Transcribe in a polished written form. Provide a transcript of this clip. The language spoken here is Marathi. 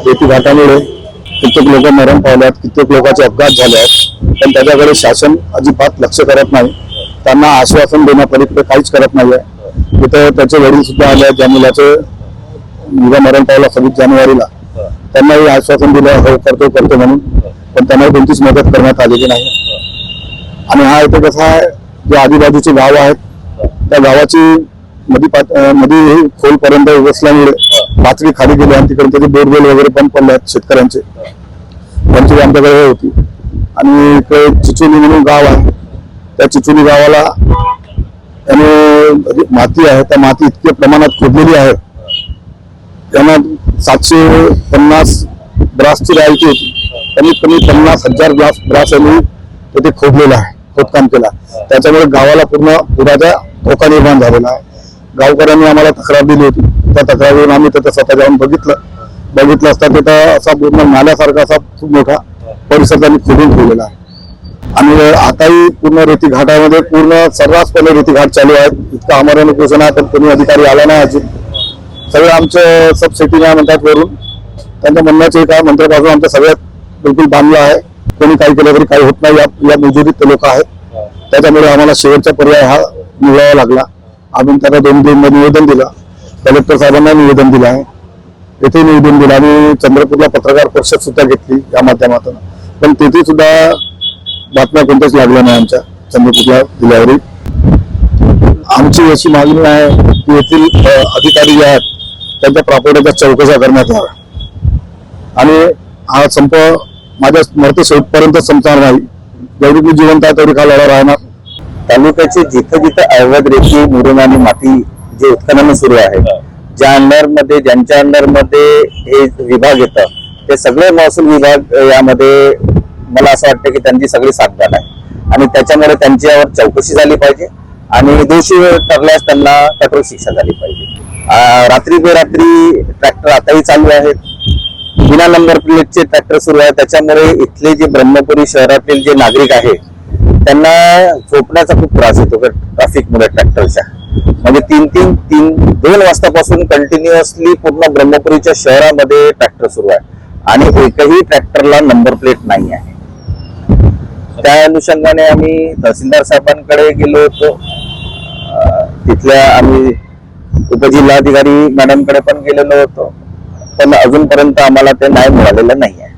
रेती घाटामुळे कित्येक लोक मरण पावल्यात, कित्येक लोकांचे अपघात झाले आहेत, पण त्याच्याकडे शासन अजिबात लक्ष करत नाही. त्यांना आश्वासन देण्यापलीकडे काहीच करत नाही आहे. तिथे त्याचे वडील सुद्धा आले आहेत, ज्या मुलाचे मुलगा मरण पावला 26 जानेवारीला, त्यांनाही आश्वासन दिलं हो करतो म्हणून, पण त्यांना कोणतीच मदत करण्यात आलेली नाही. आणि हा इथे कसा आहे, जे आजूबाजूचे गाव आहेत त्या गावाची नदी खोलपर्यंत बसल्यामुळे पातळी खाली गेली आणि तिकडे त्याचे बोरवेल वगैरे पण पडले आहेत शेतकऱ्यांचे, त्यांची आमच्याकडे होती. आणि इकडे चिचोली म्हणून गाव आहे, त्या चिचोली गावाला माती आहे, त्या माती इतक्या प्रमाणात खोदलेली आहे, त्यांना 750 ब्रासची राहायची होती, कमीत कमी 50,000 ब्रास यांनी तिथे खोदलेला आहे, खोदकाम केला. त्याच्यामुळे गावाला पूर्ण पुराचा धोका निर्माण झालेला आहे. गावकऱ्यांनी आम्हाला तक्रार दिली होती, त्या तक्रारीवरून आम्ही तिथे स्वतः जाऊन बघितलं असता तिथं असा पूर्ण नाल्यासारखा असा खूप मोठा परिसर त्यांनी खोदून ठेवलेला आहे. आणि आताही पूर्ण रेती घाटामध्ये पूर्ण सर्रासपणे रेती घाट चालू आहेत. इतका आमरण उपोषण आहे, पण कोणी अधिकारी आला नाही अजून. सगळं आमचं सब सेटिंग म्हणतात वरून, त्यांच्या म्हणण्याचे काय मंत्र्यापासून आमच्या सगळ्यात बिलकुल बांधलं आहे. कोणी काही केलं तरी काही होत नाही, या मजुरीत ते लोक आहेत. त्याच्यामुळे आम्हाला शेवटचा पर्याय हा निवडावा लागला. आम्ही त्यांना 2 दिवस निवेदन दिलं, कलेक्टर साहेबांना निवेदन दिलं आहे, येथे निवेदन दिलं. आणि चंद्रपूरला पत्रकार परिषद सुद्धा घेतली या माध्यमातून, पण तेथे सुद्धा बातम्या कोणत्याच लागल्या नाही आमच्या चंद्रपूरला दिल्यावर. आमची अशी मागणी आहे की येथील अधिकारी जे आहेत त्यांच्या प्रॉपर्टीच्या चौकशा करण्यात याव्या आणि हा संप माझ्या मरते शेवटपर्यंत संपणार नाही. जेवढी मी जिवंत आहे तेवढी का लढा राहणार. तालुक्याचे जिथं जिथं अवैध रेती मुरुम आणि माती जे उत्खनन सुरू आहे, ज्यांच्या अंडरमध्ये हे विभाग येतं ते सगळे महसूल विभाग यामध्ये मला असं वाटतं की त्यांची सगळी साथगान आहे आणि त्याच्यामुळे त्यांच्यावर चौकशी झाली पाहिजे आणि दोषी ठरल्यास त्यांना कठोर शिक्षा झाली पाहिजे. रात्री बेरात्री ट्रॅक्टर आताही चालू आहेत, बिना नंबर प्लेटचे ट्रॅक्टर सुरू आहे. त्याच्यामुळे इथले जे ब्रह्मपुरी शहरातील जे नागरिक आहेत त्यांना झोपण्याचा खूप त्रास येतो ट्रॅफिकमुळे ट्रॅक्टरच्या. म्हणजे 2 वाजतापासून कंटिन्युअसली पूर्ण ब्रह्मपुरीच्या शहरामध्ये ट्रॅक्टर सुरू आहे आणि एकही ट्रॅक्टरला नंबर प्लेट नाही आहे. त्या अनुषंगाने आम्ही तहसीलदार साहेबांकडे गेलो होतो, तिथल्या आम्ही उपजिल्हाधिकारी मॅडमकडे पण गेलेलो होतो, पण अजूनपर्यंत आम्हाला ते न्याय मिळालेलं नाही आहे.